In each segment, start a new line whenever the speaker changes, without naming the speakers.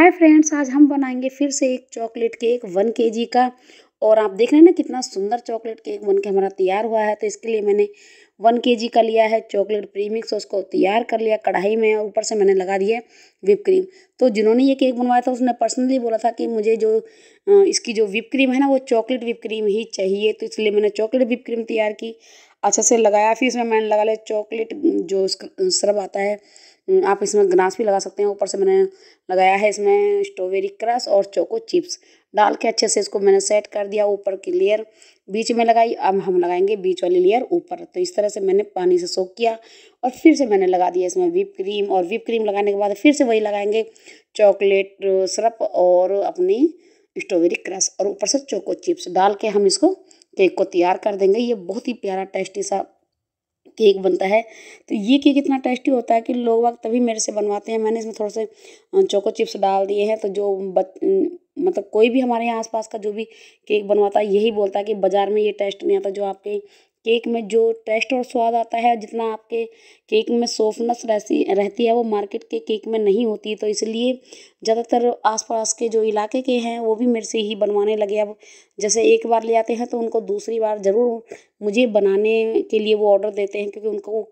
Hi friends, आज हम बनाएंगे फिर से एक चॉकलेट केक 1 kg का। और आप देख रहे हैं ना कितना सुंदर चॉकलेट केक बन के हमारा तैयार हुआ है। तो इसके लिए मैंने 1 kg का लिया है चॉकलेट प्रीमिक्स, उसको तैयार कर लिया कढ़ाई में और ऊपर से मैंने लगा दिया व्हिप क्रीम। तो जिन्होंने ये केक बनवाया था उसने पर्सनली बोला था कि मुझे जो इसकी जो व्हिप क्रीम है ना वो चॉकलेट व्हिप क्रीम ही चाहिए। तो इसलिए मैंने चॉकलेट व्हिप क्रीम तैयार की, अच्छे से लगाया। फिर इसमें मैंने लगा लिया चॉकलेट जो सिरप आता है, आप इसमें गनाश भी लगा सकते हैं। ऊपर से मैंने लगाया है इसमें स्ट्रॉबेरी क्रश और चोको चिप्स डाल के अच्छे से इसको मैंने सेट कर दिया। ऊपर की लेयर बीच में लगाई, अब हम लगाएंगे बीच वाली लेयर ऊपर। तो इस तरह से मैंने पानी से सोक किया और फिर से मैंने लगा दिया इसमें व्हिप क्रीम। और व्हिप क्रीम लगाने के बाद फिर से वही लगाएंगे चॉकलेट सिरप और अपनी स्ट्रॉबेरी क्रश और ऊपर से चोको चिप्स डाल के हम इसको केक को तैयार कर देंगे। ये बहुत ही प्यारा टेस्टी सा केक बनता है। तो ये केक इतना टेस्टी होता है कि लोग वक्त तभी मेरे से बनवाते हैं। मैंने इसमें थोड़े से चोको चिप्स डाल दिए हैं। तो जो मतलब कोई भी हमारे यहाँ आसपास का जो भी केक बनवाता है यही बोलता है कि बाज़ार में ये टेस्ट नहीं आता जो आपके केक में जो टेस्ट और स्वाद आता है, जितना आपके केक में सॉफ्टनेस रहती है वो मार्केट के केक में नहीं होती। तो इसलिए ज़्यादातर आसपास के जो इलाके के हैं वो भी मेरे से ही बनवाने लगे। अब जैसे एक बार ले आते हैं तो उनको दूसरी बार ज़रूर मुझे बनाने के लिए वो ऑर्डर देते हैं, क्योंकि उनको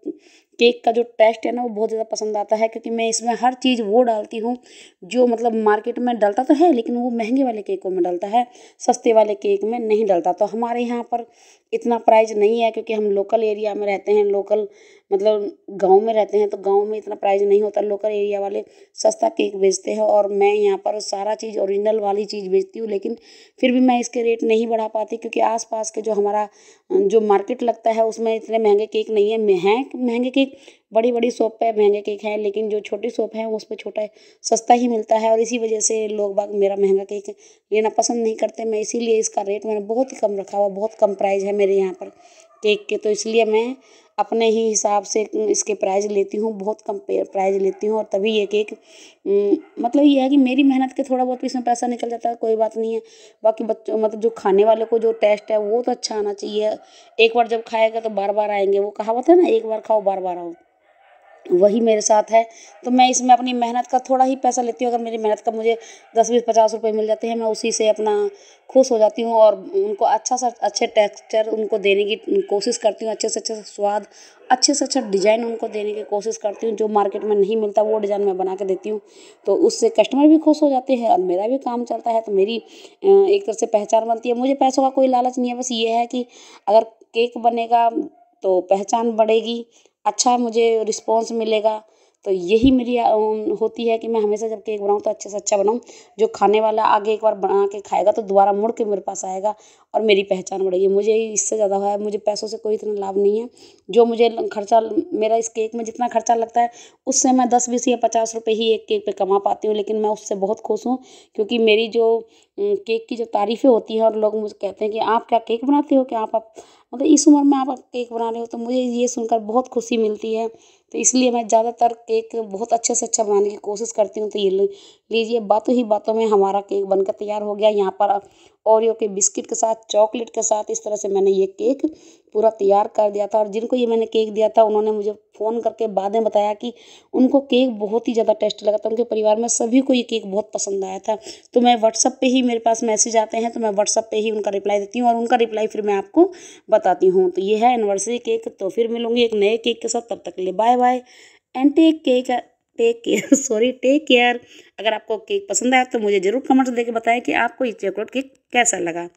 केक का जो टेस्ट है ना वो बहुत ज़्यादा पसंद आता है। क्योंकि मैं इसमें हर चीज़ वो डालती हूँ जो मतलब मार्केट में डलता तो है लेकिन वो महंगे वाले केकों में डलता है, सस्ते वाले केक में नहीं डलता। तो हमारे यहाँ पर इतना प्राइस नहीं है क्योंकि हम लोकल एरिया में रहते हैं, लोकल मतलब गांव में रहते हैं। तो गांव में इतना प्राइस नहीं होता, लोकल एरिया वाले सस्ता केक बेचते हैं और मैं यहाँ पर सारा चीज़ ओरिजिनल वाली चीज़ बेचती हूँ। लेकिन फिर भी मैं इसके रेट नहीं बढ़ा पाती क्योंकि आसपास के जो हमारा जो मार्केट लगता है उसमें इतने महंगे केक नहीं है। महंगे केक बड़ी बड़ी शॉप पे महंगे केक हैं, लेकिन जो छोटी शॉप है उस पर छोटा सस्ता ही मिलता है। और इसी वजह से लोग बाग मेरा महंगा केक लेना पसंद नहीं करते। मैं इसीलिए इसका रेट मैंने बहुत ही कम रखा हुआ, बहुत कम प्राइस है मेरे यहाँ पर केक के। तो इसलिए मैं अपने ही हिसाब से इसके प्राइस लेती हूँ, बहुत कम प्राइस लेती हूँ। और तभी ये केक मतलब ये है कि मेरी मेहनत के थोड़ा बहुत इसमें पैसा निकल जाता है, कोई बात नहीं है। बाकी बच्चों मतलब जो खाने वाले को जो टेस्ट है वो तो अच्छा आना चाहिए। एक बार जब खाएगा तो बार बार आएंगे, वो कहावत है ना, एक बार खाओ बार बार आओ, वही मेरे साथ है। तो मैं इसमें अपनी मेहनत का थोड़ा ही पैसा लेती हूँ। अगर मेरी मेहनत का मुझे 10 20 50 रुपए मिल जाते हैं मैं उसी से अपना खुश हो जाती हूँ। और उनको अच्छा सा अच्छे टेक्सचर उनको देने की कोशिश करती हूँ, अच्छे से अच्छा स्वाद, अच्छे से अच्छा डिज़ाइन उनको देने की कोशिश करती हूँ। जो मार्केट में नहीं मिलता वो डिज़ाइन मैं बना के देती हूँ, तो उससे कस्टमर भी खुश हो जाते हैं और मेरा भी काम चलता है। तो मेरी एक तरह से पहचान बनती है। मुझे पैसों का कोई लालच नहीं है, बस ये है कि अगर केक बनेगा तो पहचान बढ़ेगी, अच्छा मुझे रिस्पॉन्स मिलेगा। तो यही मेरी होती है कि मैं हमेशा जब केक बनाऊँ तो अच्छे से अच्छा बनाऊँ, जो खाने वाला आगे एक बार बना के खाएगा तो दोबारा मुड़ के मेरे पास आएगा और मेरी पहचान बढ़ेगी। मुझे इससे ज़्यादा है, मुझे पैसों से कोई इतना लाभ नहीं है। जो मुझे खर्चा मेरा इस केक में जितना खर्चा लगता है उससे मैं 10 20 या 50 रुपए ही एक केक पे कमा पाती हूँ, लेकिन मैं उससे बहुत खुश हूँ। क्योंकि मेरी जो केक की जो तारीफ़ें होती हैं और लोग मुझे कहते हैं कि आप क्या केक बनाते हो, क्या आप मतलब इस उम्र में आप केक बना रहे हो, तो मुझे ये सुनकर बहुत खुशी मिलती है। तो इसलिए मैं ज़्यादातर केक बहुत अच्छे से अच्छा बनाने की कोशिश करती हूँ। तो ये लीजिए, बातों ही बातों में हमारा केक बनकर तैयार हो गया। यहाँ पर ओरियो के बिस्किट के साथ, चॉकलेट के साथ इस तरह से मैंने ये केक पूरा तैयार कर दिया था। और जिनको ये मैंने केक दिया था उन्होंने मुझे फ़ोन करके बाद में बताया कि उनको केक बहुत ही ज़्यादा टेस्टी लगा था, उनके परिवार में सभी को ये केक बहुत पसंद आया था। तो मैं व्हाट्सअप पे ही, मेरे पास मैसेज आते हैं तो मैं व्हाट्सअप पे ही उनका रिप्लाई देती हूँ और उनका रिप्लाई फिर मैं आपको बताती हूँ। तो ये है एनिवर्सरी केक। तो फिर मिलूंगी एक नए केक के साथ, तब तक के लिए bye bye and take care sorry take care. अगर आपको केक पसंद आया तो मुझे ज़रूर कमेंट्स देके बताएं कि आपको ये चॉकलेट केक कैसा लगा।